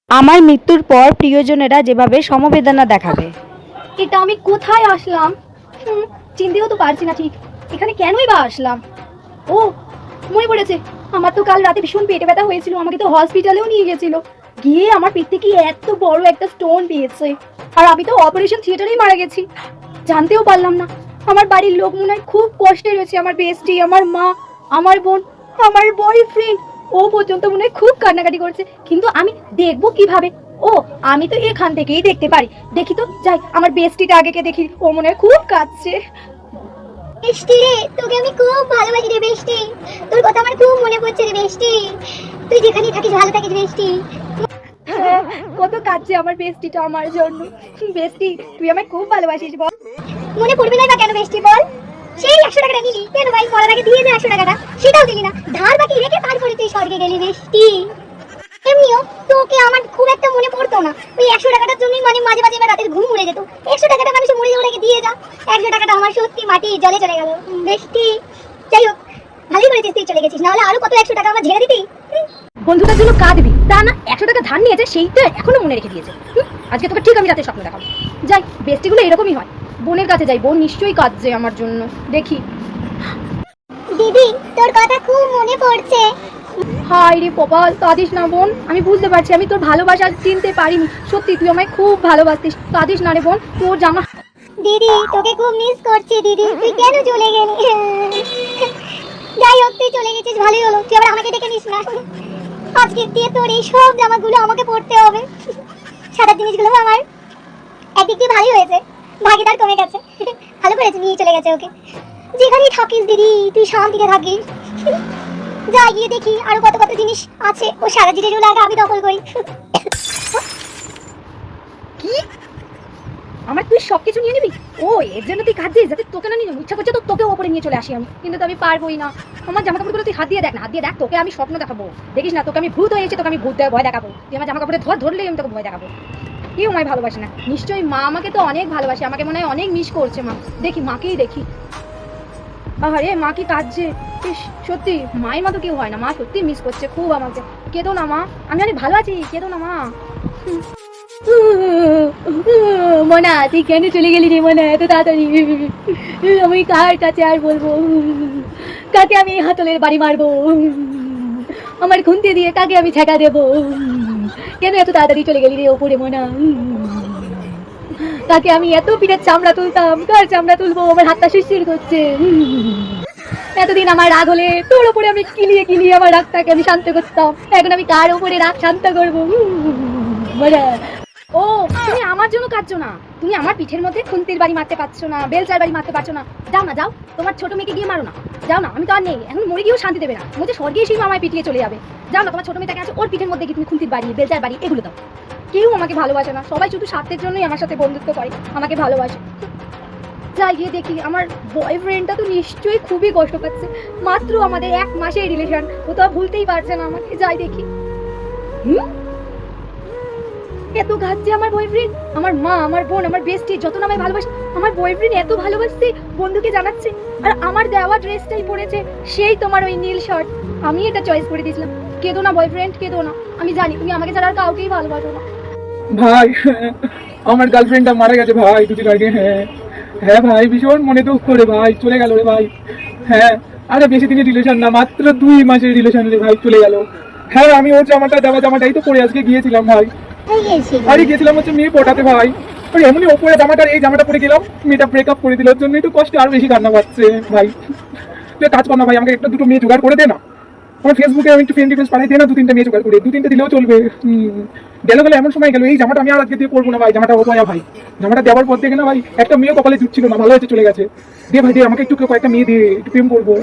আমার মৃত্যুর পর প্রিয়জনেরা যেভাবে সমবেদনা দেখাবে। এটা আমি কোথায় আসলাম? চিনতেও তো পারছি না ঠিক এখানে কেনই বা আসলাম। ও মনে পড়েছে, আমার তো কাল রাতে ভীষণ পেটে ব্যথা হয়েছিল, আমাকে তো হসপিটালেও নিয়ে গেছিল। গিয়ে আমার পেট থেকে এত বড় একটা স্টোন পেয়েছে, আর আমি তো অপারেশন থিয়েটারেই মারা গেছি, জানতেও পারলাম না। আমার বাড়ির লোক মনে হয় খুব কষ্টে রয়েছে, আমার বেস্টি, আমার মা, আমার বোন, আমার বয়ফ্রেন্ড, ও পর্যন্ত মনে হয় খুব কান্নাকাটি করছে। কিন্তু আমি দেখবো কিভাবে? ও আমি তো এখান থেকেই দেখতে পারি। দেখি তো, যাই আমার বেস্টিটা আগেকে দেখি, ও মনে হয় খুব কাঁদছে। বেষ্টি রে, তোকে আমি খুব ভালোবাসি রে বেষ্টি। তোর কথা আমার খুব মনে পড়ছে রে বেষ্টি। তুই যেখানেই থাকিস ভালো থাকিস বেষ্টি। কত কাঁদছে আমার বেস্টিটা আমার জন্য। বেস্টি, তুই আমায় খুব ভালোবাসিস বল। মনে পড়বে না বা কেন বেষ্টি বল? সেই 100 টাকাটা নিলি কেন ভাই? মরার আগে দিয়ে দে 100 টাকাটা, সেটাও দিলি না। ধার বাকি রেখে তারপরে তুই স্বর্গে গেলি বেষ্টি। এমনিও তোকে আমার খুব একটা মনে পড়তো না, ওই 100 টাকাটার জন্যই মানে মাঝে মাঝে আমার রাতের ঘুম উড়ে যেত। 100 টাকাটা মানুষ মরে যাওয়ার আগে দিয়ে যা, 100 টাকাটা আমার সত্যি মাটি জলে চলে গেল বেষ্টি। যাই হোক, ভালোই করেছিস তুই চলে গেছিস, নাহলে আরো কত 100 টাকা আমার ঝেড়ে দিতি। বন্ধুটার জন্য কাঁদবি তা না, 100 টাকা ধার নিয়েছে সেইটা এখনো মনে রেখে দিয়েছে। আজকে তোকে ঠিক আমি রাতে স্বপ্ন দেখাবো। যাই, বেস্টিগুলো এরকমই হয়, বোনের কাছে যাই, বোন নিশ্চয়ই কাঁদছে আমার জন্য। দেখি। দিদি, তোর কথা খুব মনে পড়ছে। হাই রে কপাল, কাঁদিস না বোন, আমি বুঝতে পারছি, আমি তোর ভালোবাসা চিনতে পারিনি। সত্যি তুই আমায় খুব ভালোবাসতিস, কাঁদিস না রে বোন। তোর জামা দিদি, তোকে খুব মিস করছি দিদি, তুই কেন চলে গেলি? যাই হোক, তুই চলে গেছিস ভালোই হলো, তুই আবার আমাকে ডেকে নিস না। আজকে দিয়ে তোর এই সব জামাগুলো আমাকে পরতে হবে। সাদা জিনিসগুলো আমার একদিক দিয়ে ভালোই হয়েছে, ভাগিদার কমে গেছে। ভালো করেছে নিয়ে চলে গেছে ওকে। যেখানেই থাকিস দিদি, তুই শান্তিতে থাকিস। যা গিয়ে দেখি আরো কত কত জিনিস আছে, ও সারা জিনিসগুলো আগে আমি দখল করি। কি? আমার তুই সবকিছু নিয়ে নিবি? ও এর জন্য তুই কাঁদছিস যাতে তোকে না নিয়ে ইচ্ছা করছে তো তোকে ওপরে নিয়ে চলে আসি আমি, কিন্তু তো আমি পারবোই না। আমার জামা কাপড়গুলো তুই হাত দিয়ে দেখ না, হাত দিয়ে দেখ, তোকে আমি স্বপ্ন দেখাবো। দেখিস না, তোকে আমি ভূত হয়ে এসে তোকে আমি ভূত ভয় দেখাবো। তুই আমার জামা কাপড়ে ধরলেই আমি তোকে ভয় দেখাবো। কেউ আমায় ভালোবাসে না নিশ্চয়ই, মা আমাকে তো অনেক ভালোবাসে, আমাকে মনে হয় অনেক মিস করছে মা। দেখি মাকেই দেখি। আরে মা কি কাঁদছে! ইস, সত্যি মায়ের মতো কেউ হয় না, মা সত্যি মিস করছে খুব আমাকে। কেঁদো না মা, আমি অনেক ভালো আছি, কেঁদো না মা। মনা, তুই কেন চলে গেলি রে মনা এত তাড়াতাড়ি? আমি কার কাছে আর বলবো? কাকে আমি হাতলের বাড়ি মারবো? আমার খুন্তি দিয়ে কাকে আমি ছেঁকা দেবো? কেন এত তাড়াতাড়ি চলে গেলি রে ওপরে মনা? তাকে আমি এত পিঠের চামড়া তুলতাম, কার চামড়া তুলবো? আমার হাতটা শিরশির করছে। এতদিন আমার রাগ হলে তোর ওপরে আমি কিলিয়ে কিলিয়ে আমার রাগটাকে আমি শান্ত করতাম, এখন আমি কার ওপরে রাগ শান্ত করবো? ও তুমি আমার জন্য কাঁদছো না, তুমি আমার পিঠের মধ্যে খুন্তির বাড়ি মারতে পারছো না, বেলচার বাড়ি মারতে পারছো না। যাও না, যাও তোমার ছোট মেয়েকে গিয়ে মারো না। যাও না, আমি তো আর নেই এখন, মরে গিয়েও শান্তি দেবে না, মধ্যে স্বর্গে এসেই আমায় পিটিয়ে চলে যাবে। যাও না, তোমার ছোট মেয়েটাকে আছে ওর পিঠের মধ্যে গিয়ে তুমি খুন্তির বাড়ি বেলচার বাড়ি এগুলো দাও। কেউ আমাকে ভালোবাসে না, সবাই শুধু স্বার্থের জন্যই আমার সাথে বন্ধুত্ব করে, আমাকে ভালোবাসে। যাই গিয়ে দেখি, আমার বয়ফ্রেন্ডটা তো নিশ্চয়ই খুবই কষ্ট পাচ্ছে, মাত্র আমাদের 1 মাসের রিলেশন, ও তো ভুলতেই পারছে না আমাকে। যাই দেখি। এত ঘাটছে আমার বয়ফ্রেন্ড, আমার মা, আমার বোন, আমার বেস্টি যত নামে ভালোবাসে, আমার বয়ফ্রেন্ড এত ভালোবাসছে, বন্ধুকে জানাচ্ছে, আর আমার দেওয়া ড্রেসটাই পরেছে সেই তোমার ওই নীল শার্ট, আমি এটা চয়েস করে দিয়েছিলাম। কেঁদো না বয়ফ্রেন্ড, কেঁদো না, আমি জানি তুমি আমাকে ছাড়া আর কাউকেই ভালোবাসো না। ভাই, আমার গার্লফ্রেন্ডটা মারা গেছে ভাই দুদিন আগে। হ্যাঁ হ্যাঁ ভাই, ভীষণ মনে দুঃখ করে ভাই, চলে গেল রে ভাই। হ্যাঁ, আরে বেশি দিনের রিলেশন না, মাত্র 2 মাসের রিলেশন রে ভাই, চলে গেল। হ্যাঁ, আমি ওর জামাটা দেওয়া জামাটাই তো পরে আজকে গিয়েছিলাম ভাই। আরে গিয়েছিলাম হচ্ছে মেয়ে পটাতে ভাই, ওই এমনি ওপরে জামাটার এই জামাটা পরে গেলাম, মেয়েটা ব্রেকআপ করে দিল, ওর জন্যই তো কষ্ট আরো বেশি কান্না পাচ্ছে ভাই। তুই কাজ কর না ভাই, আমাকে একটা দুটো মেয়ে জোগাড় করে দে না, আমার ফেসবুকে আমি একটু ফ্রেন্ড রিকোয়েস্ট পাঠাই দে না, 2-3টা মেয়ে জোগাড় করে, 2-3টা দিলেও চলবে। গেল এমন সময় গেল, এই জামাটা আমি আর আজকে দিয়ে পরবো না ভাই, জামাটা ও পয়া ভাই। জামাটা দেওয়ার পর থেকে না ভাই, একটা মেয়ে কপালে জুটছিল না, ভালো হয়েছে চলে গেছে। দে ভাই দে, আমাকে একটু কয়েকটা মেয়ে দিয়ে একটু প্রেম করবো।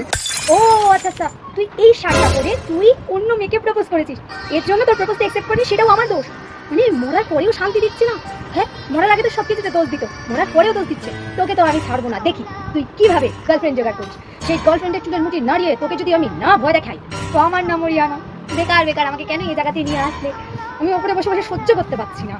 ও আচ্ছা আচ্ছা, তুই এই শার্টটা পরে তুই অন্য মেয়েকে প্রপোজ করেছিস, এর জন্য তোর প্রপোজটা অ্যাকসেপ্ট করিস, সেটাও আমার দোষ? মানে মরার পরেও শান্তি দিচ্ছে না? হ্যাঁ, মরার আগে তো সবকিছুতে দোষ দিত, মরার পরেও দোষ দিচ্ছে। তোকে তো আমি ছাড়বো না, দেখি তুই কিভাবে গার্লফ্রেন্ড জোগাড় করিস। সেই গার্লফ্রেন্ডের চুলের মুঠি নাড়িয়ে তোকে যদি আমি না ভয় দেখাই, তো আমার নাম মরিয়ানা। বেকার বেকার আমাকে কেন এই জায়গাতে নিয়ে আসলে? আমি ওপরে বসে বসে সহ্য করতে পারছি না।